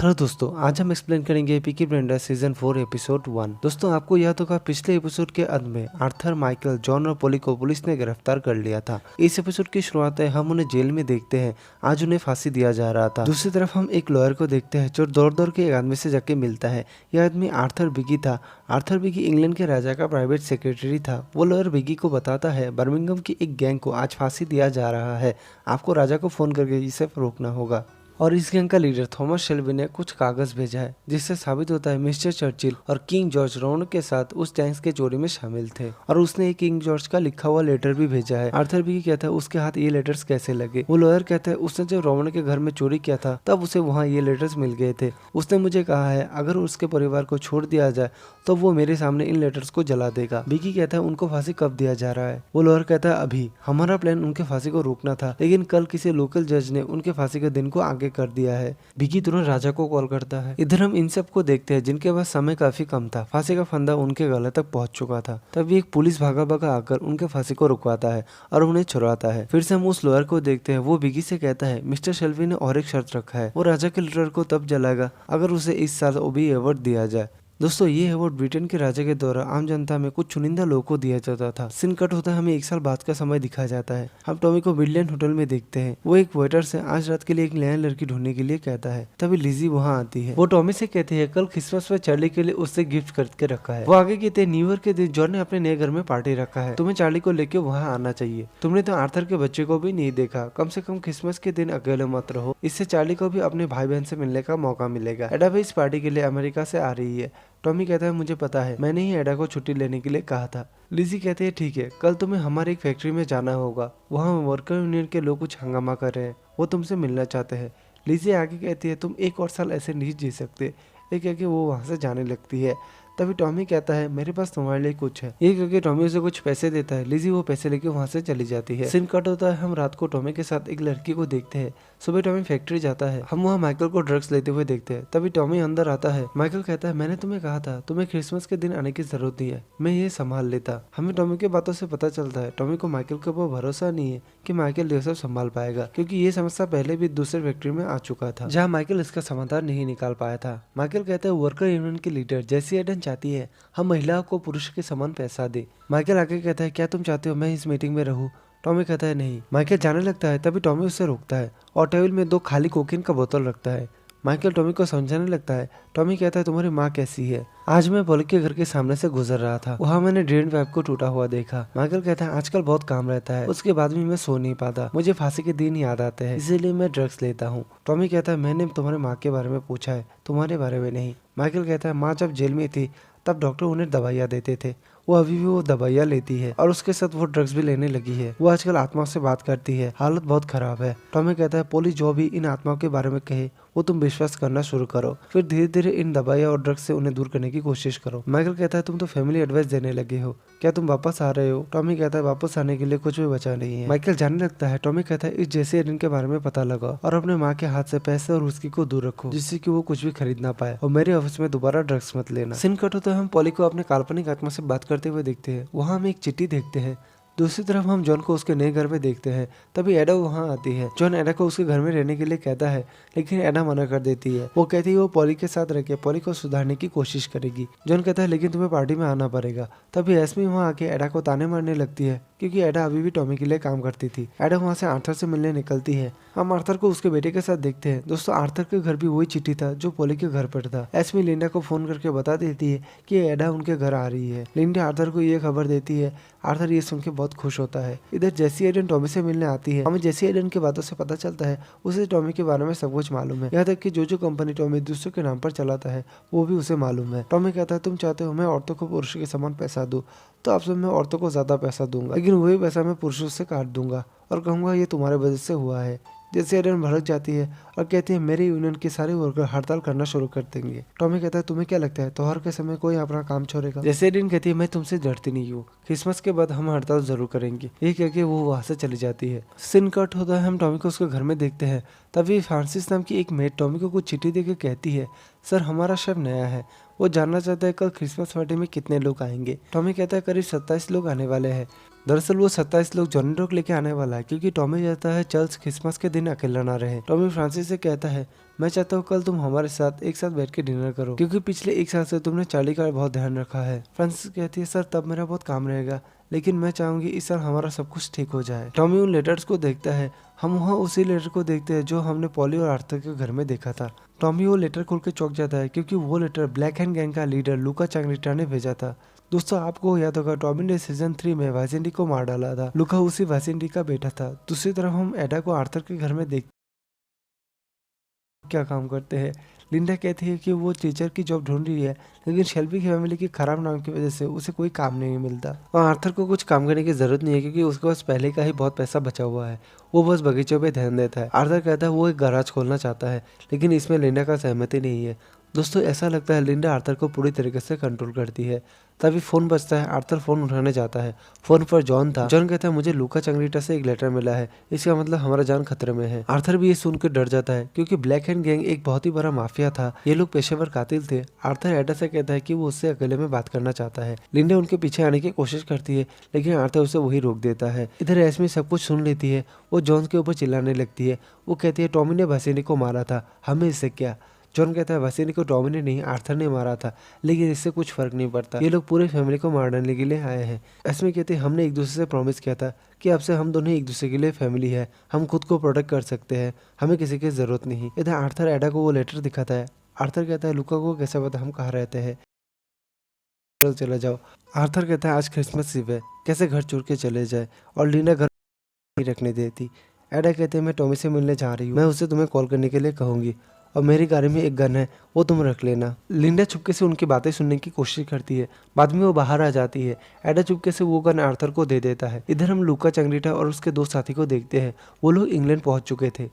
Hello दोस्तों, आज हम एक्सप्लेन करेंगे पीकी ब्लाइंडर्स सीजन 4 एपिसोड 1। दोस्तों, आपको याद होगा पिछले एपिसोड के अंत में आर्थर, माइकल, जॉन और पोली को पुलिस ने गिरफ्तार कर लिया था। इस एपिसोड की शुरुआत है हम उन्हें जेल में देखते हैं। आज उन्हें फांसी दिया जा रहा था। दूसरी तरफ हम एक लॉयर को देखते हैं जो दौड़ दौड़ के एक आदमी से जाके मिलता है। यह आदमी आर्थर बिगी था। आर्थर बिगी इंग्लैंड के राजा का प्राइवेट सेक्रेटरी था। वो लॉयर बिगी को बताता है बर्मिंघम की एक गैंग को आज फांसी दिया जा रहा है। आपको राजा को फोन करके इसे रोकना होगा। और इस गैंग का लीडर थॉमस शेल्बी ने कुछ कागज भेजा है जिससे साबित होता है मिस्टर चर्चिल और किंग जॉर्ज रोनो के साथ उस टैंक्स के चोरी में शामिल थे। और उसने एक किंग जॉर्ज का लिखा हुआ लेटर भी भेजा है। आर्थर भी कहता है उसके हाथ ये लेटर्स कैसे लगे। वो लॉयर कहता है उसने जब रोनो के घर में चोरी किया था तब उसे वहाँ ये लेटर्स मिल गए थे। उसने मुझे कहा है अगर उसके परिवार को छोड़ दिया जाए तो वो मेरे सामने इन लेटर्स को जला देगा। बिगी कहता है उनको फांसी कब दिया जा रहा है। वो लॉयर कहता है अभी। हमारा प्लान उनके फांसी को रोकना था, लेकिन कल किसी लोकल जज ने उनके फांसी के दिन को आगे कर दिया है। बिगी तुरंत राजा को कॉल करता है। इधर हम इन सब को देखते हैं जिनके पास समय काफी कम था। फांसी का फंदा उनके गले तक पहुंच चुका था। तभी एक पुलिस भागा भागा आकर उनके फांसी को रुकवाता है और उन्हें छुड़वाता है। फिर से हम उस लॉयर को देखते हैं। वो बिगी से कहता है मिस्टर शेल्बी ने और एक शर्त रखा है, वो राजा के लेटर को तब जलाएगा अगर उसे इस साल ओबी अवार्ड दिया जाए। दोस्तों, ये अवार्ड ब्रिटेन के राजा के द्वारा आम जनता में कुछ चुनिंदा लोगों को दिया जाता था। सीन कट होता है, हमें एक साल बाद का समय दिखाया जाता है। हम टॉमी को विलियन होटल में देखते हैं। वो एक वेटर से आज रात के लिए एक नया लड़की ढूंढने के लिए कहता है। तभी लिजी वहाँ आती है। वो टॉमी से कहती है कल क्रिसमस पर चार्ली के लिए उससे गिफ्ट करके रखा है। वो आगे कहते हैं न्यू ईयर के दिन जॉन ने अपने नए घर में पार्टी रखा है, तुम्हें चार्ली को लेकर वहाँ आना चाहिए। तुमने तो आर्थर के बच्चे को भी नहीं देखा, कम से कम क्रिसमस के दिन अकेले मत रहो, इससे चार्ली को भी अपने भाई बहन से मिलने का मौका मिलेगा। एडा भी इस पार्टी के लिए अमेरिका से आ रही है। टॉमी कहता है मुझे पता है, मैंने ही एडा को छुट्टी लेने के लिए कहा था। लिजी कहती है ठीक है, कल तुम्हें हमारी एक फैक्ट्री में जाना होगा, वहाँ वर्कर यूनियन के लोग कुछ हंगामा कर रहे हैं, वो तुमसे मिलना चाहते हैं। लिजी आगे कहती है तुम एक और साल ऐसे नहीं जी सकते। ये कह के वो वहाँ से जाने लगती है। तभी टॉमी कहता है मेरे पास तुम्हारे लिए कुछ है। ये करके टॉमी उसे कुछ पैसे देता है। लिजी वो पैसे लेके वहाँ से चली जाती है। सीन कट होता है, हम रात को टॉमी के साथ एक लड़की को देखते हैं। सुबह टॉमी फैक्ट्री जाता है। हम वहाँ माइकल को ड्रग्स लेते हुए देखते हैं। तभी टॉमी अंदर आता है। माइकल कहता है मैंने तुम्हें कहा था तुम्हें क्रिसमस के दिन आने की जरूरत नहीं है, मैं ये संभाल लेता। हमें टॉमी की बातों से पता चलता है टॉमी को माइकल के ऊपर भरोसा नहीं है कि माइकल ये सब संभाल पाएगा, क्योंकि ये समस्या पहले भी दूसरे फैक्ट्री में आ चुका था जहाँ माइकल इसका समाधान नहीं निकाल पाया था। माइकल कहता है वर्कर यूनियन की लीडर जेसी एडन चाहती है हम महिलाओं को पुरुष के समान पैसा दे। माइकल आगे कहता है क्या तुम चाहते हो मैं इस मीटिंग में रहूं? टॉमी कहता है नहीं। माइकल जाने लगता है। तभी टॉमी उसे रोकता है और टेबल में 2 खाली कोकीन का बोतल रखता है। माइकल टॉमी को समझाने लगता है। टॉमी कहता है तुम्हारी माँ कैसी है? आज मैं पोली के घर के सामने से गुजर रहा था, वहाँ मैंने ड्रेन पाइप को टूटा हुआ देखा। माइकल कहता है आजकल बहुत काम रहता है, उसके बाद भी मैं सो नहीं पाता, मुझे फांसी के दिन याद आते हैं, इसीलिए मैं ड्रग्स लेता हूँ। टॉमी कहता है मैंने तुम्हारे माँ के बारे में पूछा है, तुम्हारे बारे में नहीं। माइकल कहता है माँ जब जेल में थी तब डॉक्टर उन्हें दवाइयाँ देते थे, वो अभी भी वो दवाइयाँ लेती है और उसके साथ वो ड्रग्स भी लेने लगी है। वो आजकल आत्माओं से बात करती है, हालत बहुत खराब है। टॉमी कहता है पोली जो भी इन आत्माओं के बारे में कहे वो तुम विश्वास करना शुरू करो, फिर धीरे धीरे इन दवाइयाँ और ड्रग्स से उन्हें दूर करने की कोशिश करो। माइकल कहता है तुम तो फैमिली एडवाइस देने लगे हो, क्या तुम वापस आ रहे हो? टॉमी कहता है वापस आने के लिए कुछ भी बचा नहीं है। माइकल जाने लगता है। टॉमी कहता है इस जेसी एडन के बारे में पता लगाओ और अपने माँ के हाथ से पैसे और उसकी को दूर रखो, जिससे कि वो कुछ भी खरीद ना पाए, और मेरे ऑफिस में दोबारा ड्रग्स मत लेना। सीन कट होता है, हम पोली को अपने काल्पनिक आत्मा से बात करते हुए देखते हैं। वहाँ हम एक चिट्ठी देखते हैं। दूसरी तरफ हम जॉन को उसके नए घर में देखते हैं। तभी एडा वहाँ आती है। जॉन एडा को उसके घर में रहने के लिए कहता है, लेकिन एडा मना कर देती है। वो कहती है वो पोली के साथ रह के पोली को सुधारने की कोशिश करेगी। जॉन कहता है लेकिन तुम्हें पार्टी में आना पड़ेगा। तभी एस्मी वहाँ आके एडा को ताने मारने लगती है, क्योंकि एडा अभी भी टॉमी के लिए काम करती थी। एडा वहाँ से आर्थर से मिलने निकलती है। हम आर्थर को उसके बेटे के साथ देखते हैं। दोस्तों, आर्थर के घर भी वही चिट्ठी था जो पोली के घर पर था। एस्मी लिंडा को फोन करके बता देती है कि एडा उनके घर आ रही है। लिंडा आर्थर को ये खबर देती है। आर्थर ये सुन के बहुत खुश होता है। इधर जेसी एडन टॉमी से मिलने आती है। हमें जेसी एडन की बातों से पता चलता है उसे टॉमी के बारे में सब कुछ मालूम है, यहाँ तक कि जो कंपनी टॉमी दूसरों के नाम पर चलाता है वो भी उसे मालूम है। टॉमी कहता है तुम चाहते हो मैं औरतों को पुरुषों के समान पैसा दूं, तो आपसे मैं औरतों को ज्यादा पैसा दूंगा, लेकिन वही पैसा मैं पुरुषों से काट दूंगा और कहूंगा ये तुम्हारे वजह से हुआ है। जैसे एडन भड़क जाती है और कहती है मेरे यूनियन के सारे वर्कर हड़ताल करना शुरू कर देंगे। टॉमी कहता है तुम्हें क्या लगता है त्योहार के समय कोई अपना काम छोड़ेगा? जैसे एडन कहती है मैं तुमसे डरती नहीं हूँ, क्रिसमस के बाद हम हड़ताल जरूर करेंगे। ये कह के वो वहाँ से चली जाती है। सीन कट होता है, हम टॉमी को उसके घर में देखते हैं। तभी फ्रांसिस नाम की एक मेड टॉमी को कुछ चिट्ठी देकर कहती है सर हमारा शेफ नया है, वो जानना चाहता है कल क्रिसमस पार्टी में कितने लोग आएंगे। टॉमी कहता है करीब 27 लोग आने वाले हैं। दरअसल वो 27 लोग जॉनी डॉग लेके आने वाला है, क्योंकि टॉमी चाहता है चार्ल्स क्रिसमस के दिन अकेला ना रहे। टॉमी फ्रांसिस से कहता है, मैं चाहता हूँ कल तुम हमारे साथ एक साथ बैठ के डिनर करो, क्योंकि पिछले 1 साल से तुमने चार्ली का बहुत ध्यान रखा है। फ्रांसिस कहती है, सर तब मेरा बहुत काम रहेगा, लेकिन मैं चाहूंगी इस साल हमारा सब कुछ ठीक हो जाए। टॉमी उन लेटर्स को देखता है। हम वहाँ उसी लेटर को देखते हैं जो हमने पॉली और आर्थर के घर में देखा था। टॉमी वो लेटर खोल के चौंक जाता है, क्योंकि वो लेटर ब्लैक हैंड गैंग का लीडर लूका चांगरिटा ने भेजा था। दोस्तों आपको याद होगा टॉमी ने सीजन 3 में वासिंडी को मार डाला था। लूका उसी वासिंडी का बेटा था। दूसरी तरफ हम एडा को आर्थर के घर में देख क्या काम करते हैं। लिंडा कहती है कि वो टीचर की जॉब ढूंढ रही है, लेकिन शेल्बी की फैमिली की खराब नाम की वजह से उसे कोई काम नहीं मिलता। और आर्थर को कुछ काम करने की जरूरत नहीं है, क्योंकि उसके पास पहले का ही बहुत पैसा बचा हुआ है। वो बस बगीचों पे ध्यान देता है। आर्थर कहता है वो एक गैराज खोलना चाहता है, लेकिन इसमें लिंडा का सहमति नहीं है। दोस्तों ऐसा लगता है लिंडा आर्थर को पूरी तरीके से कंट्रोल करती है। तभी फोन बजता है। आर्थर फोन उठाने जाता है। फोन पर जॉन था। जॉन कहता है, मुझे लूका चांगरिटा से एक लेटर मिला है, इसका मतलब हमारा जान खतरे में है। आर्थर भी ये सुनकर डर जाता है, क्योंकि ब्लैक हैंड गैंग एक बहुत ही बड़ा माफिया था। ये लोग पेशेवर कातिल थे। आर्थर एडा से कहता है कि वो उससे अकेले में बात करना चाहता है। लिंडा उनके पीछे आने की कोशिश करती है, लेकिन आर्थर उसे वही रोक देता है। इधर एस्मी सब कुछ सुन लेती है। वो जॉन के ऊपर चिल्लाने लगती है। वो कहती है, टॉमी ने वासिनी को मारा था, हमें इससे क्या। जॉन कहता है, वासिनी को टॉमी ने नहीं आर्थर ने मारा था, लेकिन इससे कुछ फर्क नहीं पड़ता। ये लोग पूरे फैमिली को मार डालने के लिए आए हैं। एस्मी कहते हैं, हमने एक दूसरे से प्रॉमिस किया था कि अब से हम दोनों एक दूसरे के लिए फैमिली है। हम खुद को प्रोटेक्ट कर सकते हैं, हमें किसी की जरूरत नहीं। इधर आर्थर एडा को वो लेटर दिखाता है। आर्थर कहता है, लूका को कैसे पता हम कहाँ रहते हैं, चले जाओ। आर्थर कहता है, आज क्रिसमस ईव है, कैसे घर छोड़ के चले जाए। और लीना घर नहीं रखने देती। एडा कहते हैं, मैं टॉमी से मिलने जा रही हूँ, मैं उसे तुम्हें कॉल करने के लिए कहूंगी, और मेरी गाड़ी में एक गन है, वो तुम रख लेना। लिंडा चुपके से उनकी बातें सुनने की कोशिश करती है। बाद में वो बाहर आ जाती है। एडा चुपके से वो गन आर्थर को दे देता है। इधर हम लूका चांगरिटा और उसके 2 साथी को देखते हैं। वो लोग इंग्लैंड पहुंच चुके थे।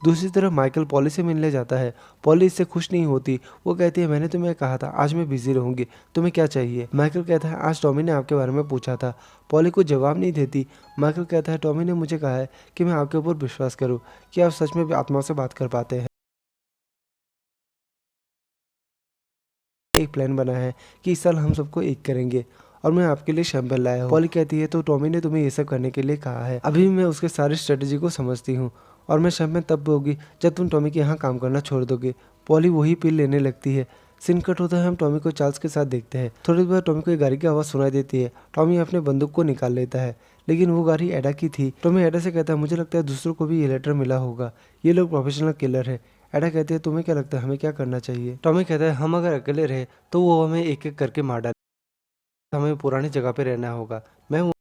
दूसरी तरफ माइकल पॉली से मिलने जाता है। पॉली इससे खुश नहीं होती। वो कहती है, मैंने तुम्हें कहा था आज मैं बिजी रहूंगी, तुम्हें क्या चाहिए। माइकल कहता है, आज टॉमी ने आपके बारे में पूछा था। पॉली को जवाब नहीं देती। माइकल कहता है, टॉमी ने मुझे कहा है कि मैं आपके ऊपर विश्वास करूँ, कि आप सच में आत्मा से बात कर पाते हैं। एक प्लान बना है कि इस साल हम सबको एक करेंगे, और मैं आपके लिए शैंपल लाया हूँ। पॉली कहती है, तो टॉमी ने तुम्हें ये सब करने के लिए कहा है। अभी मैं उसके सारी स्ट्रेटेजी को समझती हूँ, और मैं शैंपल तब होगी जब तुम टॉमी के यहाँ काम करना छोड़ दोगे। पॉली वही पिल लेने लगती है। सीन कट होता है। हम टॉमी को चार्ल्स के साथ देखते हैं। थोड़ी देर बाद टॉमी को एक गाड़ी की आवाज़ सुनाई देती है। टॉमी अपने बंदूक को निकाल लेता है, लेकिन वो गाड़ी एडा की थी। टॉमी एडा से कहता है, मुझे लगता है दूसरों को भी ये लेटर मिला होगा, ये लोग प्रोफेशनल किलर है। एडा कहते हैं, तुम्हें क्या लगता है हमें क्या करना चाहिए। टॉमी कहता है, हम अगर अकेले रहे तो वो हमें एक एक करके मार डाले, हमें पुरानी जगह पे रहना होगा। मैं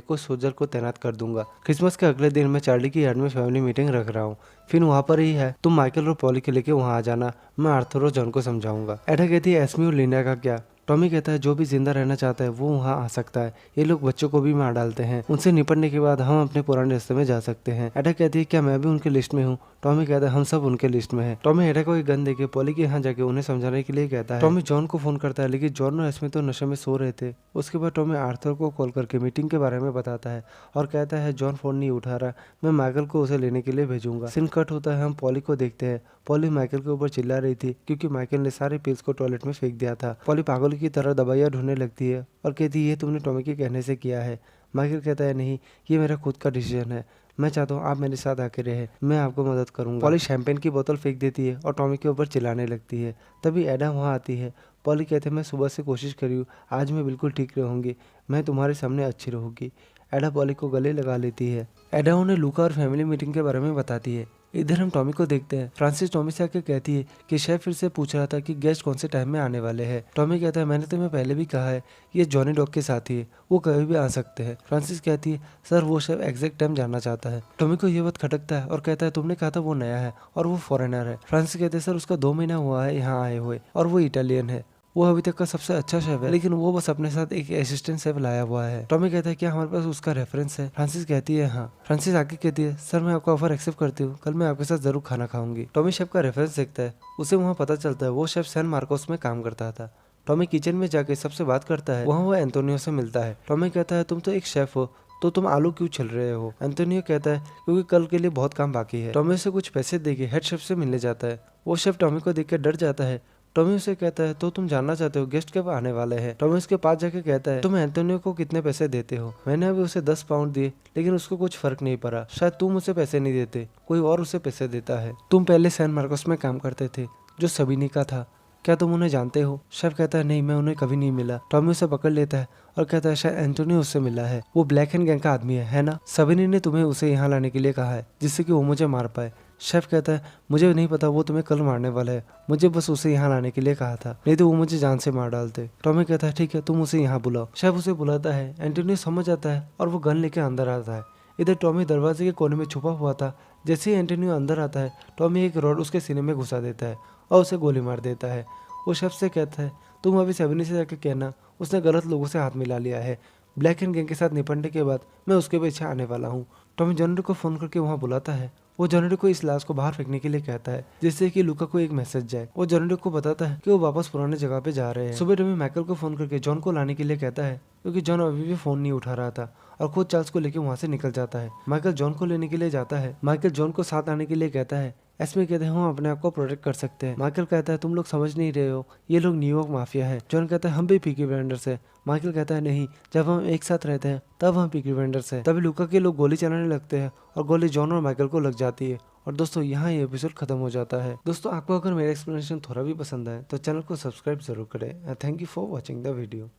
को सोल्जर को तैनात कर दूंगा। क्रिसमस के अगले दिन मैं चार्ली की यार्ड में फैमिली मीटिंग रख रहा हूँ, फिर वहाँ पर ही है, तुम माइकल और पॉली के लेके वहाँ आ जाना, मैं आर्थर और जॉन को समझाऊंगा। एडा कहती है, एस्मी और लिंडा का क्या। टॉमी कहता है, जो भी जिंदा रहना चाहता है वो वहाँ आ सकता है, ये लोग बच्चों को भी मार डालते हैं, उनसे निपटने के बाद हम अपने पुराने रास्ते में जा सकते हैं। एडा कहती है, क्या मैं भी उनके लिस्ट में हूँ। टॉमी कहता है, हम सब उनके लिस्ट में है। टॉमी एडा को एक गन देके पॉली के यहाँ जाके उन्हें समझाने के लिए कहता है। टॉमी जॉन को फोन करता है, लेकिन जॉन और एस्मी तो नशे में सो रहे थे। उसके बाद टॉमी आर्थर को कॉल करके मीटिंग के बारे में बताता है, और कहता है, जॉन फोन नहीं उठा रहा, मैं माइकल को उसे लेने के लिए भेजूंगा। सीन कट होता है। हम पॉली को देखते हैं। पॉली माइकल के ऊपर चिल्ला रही थी, क्योंकि माइकल ने सारे पिल्स को टॉयलेट में फेंक दिया था। पॉली पागल की तरह दवाइयाँ ढूंढने लगती है और कहती है, ये तुमने टॉमी के कहने से किया है। माइकल कहता है, नहीं, ये मेरा खुद का डिसीजन है, मैं चाहता हूँ आप मेरे साथ आके रहे, मैं आपको मदद करूंगा। पॉली शैंपेन की बोतल फेंक देती है और टॉमी के ऊपर चिल्लाने लगती है। तभी एडा वहाँ आती है। पॉली कहते हैं, मैं सुबह से कोशिश करी हूँ, आज मैं बिल्कुल ठीक रहूंगी, मैं तुम्हारे सामने अच्छी रहूंगी। एडा पॉली को गले लगा लेती है। एडा उन्हें लूका और फैमिली मीटिंग के बारे में बताती है। इधर हम टॉमी को देखते हैं। फ्रांसिस टॉमी से आके कहती है कि शेफ फिर से पूछ रहा था कि गेस्ट कौन से टाइम में आने वाले हैं। टॉमी कहता है, मैंने तुम्हें पहले भी कहा है, ये जॉनी डॉग के साथी है, वो कभी भी आ सकते हैं। फ्रांसिस कहती है, सर वो शेफ एग्जैक्ट टाइम जानना चाहता है। टॉमी को ये बात खटकता है और कहता है, तुमने कहा था वो नया है और वो फॉरेनर है। फ्रांसिस कहते हैं, सर उसका 2 महीना हुआ है यहाँ आए हुए, और वो इटालियन है, वो अभी तक का सबसे अच्छा शेफ है, लेकिन वो बस अपने साथ एक असिस्टेंट शेफ लाया हुआ है। टॉमी कहता है, क्या हमारे पास उसका रेफरेंस है। फ्रांसिस कहती है, हाँ। फ्रांसिस आगे कहती है, सर मैं आपका ऑफर एक्सेप्ट करती हूँ, कल मैं आपके साथ जरूर खाना खाऊंगी। टॉमी शेफ का रेफरेंस देखता है। उसे वहाँ पता चलता है वो शेफ सैन मार्कोस में काम करता था। टॉमी किचन में जाके सबसे बात करता है। वहाँ वो एंटोनियो से मिलता है। टॉमी कहता है, तुम तो एक शेफ हो, तो तुम आलू क्यों छील रहे हो। एंटोनियो कहता है, क्योंकि कल के लिए बहुत काम बाकी है। टॉमी से कुछ पैसे देके हेड शेफ से मिलने जाता है। वो शेफ टॉमी को देख कर डर जाता है। टॉमी उसे कहता है तो तुम जानना चाहते हो गेस्ट कब आने वाले हैं। टॉमी उसके पास जाके कहता है तुम एंटोनियो को कितने पैसे देते हो। मैंने अभी उसे 10 पाउंड दिए लेकिन उसको कुछ फर्क नहीं पड़ा। शायद तुम उसे पैसे नहीं देते, कोई और उसे पैसे देता है। तुम पहले सैन मार्कोस में काम करते थे जो सबीनी का था, क्या तुम उन्हें जानते हो। शेफ कहता है नहीं, मैं उन्हें कभी नहीं मिला। टॉमी उसे पकड़ लेता है और कहता है शायद एंटोनियो उससे मिला है, वो ब्लैक हैंड गैंग का आदमी है ना। सबीनी ने तुम्हें उसे यहाँ लाने के लिए कहा है जिससे कि वो मुझे मार पाए। शेफ कहता है मुझे नहीं पता वो तुम्हें कल मारने वाला है, मुझे बस उसे यहाँ लाने के लिए कहा था, नहीं तो वो मुझे जान से मार डालते। टॉमी कहता है ठीक है तुम उसे यहाँ बुलाओ। शेफ उसे बुलाता है, एंटोनियो समझ आता है और वो गन लेके अंदर आता है। इधर टॉमी दरवाजे के कोने में छुपा हुआ था। जैसे ही एंटोनियो अंदर आता है टॉमी एक रॉड उसके सीने में घुसा देता है और उसे गोली मार देता है। वो शेफ से कहता है तुम अभी सबीनी से जाकर कहना उसने गलत लोगों से हाथ मिला लिया है, ब्लैक एंड गैंग के साथ निपटने के बाद मैं उसके पीछे आने वाला हूँ। टॉमी जनरेटर को फोन करके वहाँ बुलाता है। वो जनरेटर को इस लाश को बाहर फेंकने के लिए कहता है जिससे कि लुका को एक मैसेज जाए। वो जनरेटर को बताता है कि वो वापस पुराने जगह पे जा रहे हैं। सुबह टॉमी माइकल को फोन करके जॉन को लाने के लिए कहता है क्योंकि जॉन अभी भी फोन नहीं उठा रहा था और खुद चार्ल्स को लेकर वहाँ से निकल जाता है। माइकल जॉन को लेने के लिए जाता है। माइकल जॉन को साथ आने के लिए कहता है। एस्मी कहते हैं हम अपने आप को प्रोटेक्ट कर सकते हैं। माइकल कहता है तुम लोग समझ नहीं रहे हो, ये लोग न्यूयॉर्क माफिया है। जॉन कहता है हम भी पीकी ब्लाइंडर्स है। माइकल कहता है नहीं, जब हम एक साथ रहते हैं तब हम पीकी ब्लाइंडर्स है। तभी लुका के लोग गोली चलाने लगते हैं और गोली जॉन और माइकल को लग जाती है। और दोस्तों यहाँ ये एपिसोड खत्म हो जाता है। दोस्तों आपको अगर मेरा एक्सप्लेनेशन थोड़ा भी पसंद आए तो चैनल को सब्सक्राइब जरूर करें। Thank you for watching the video.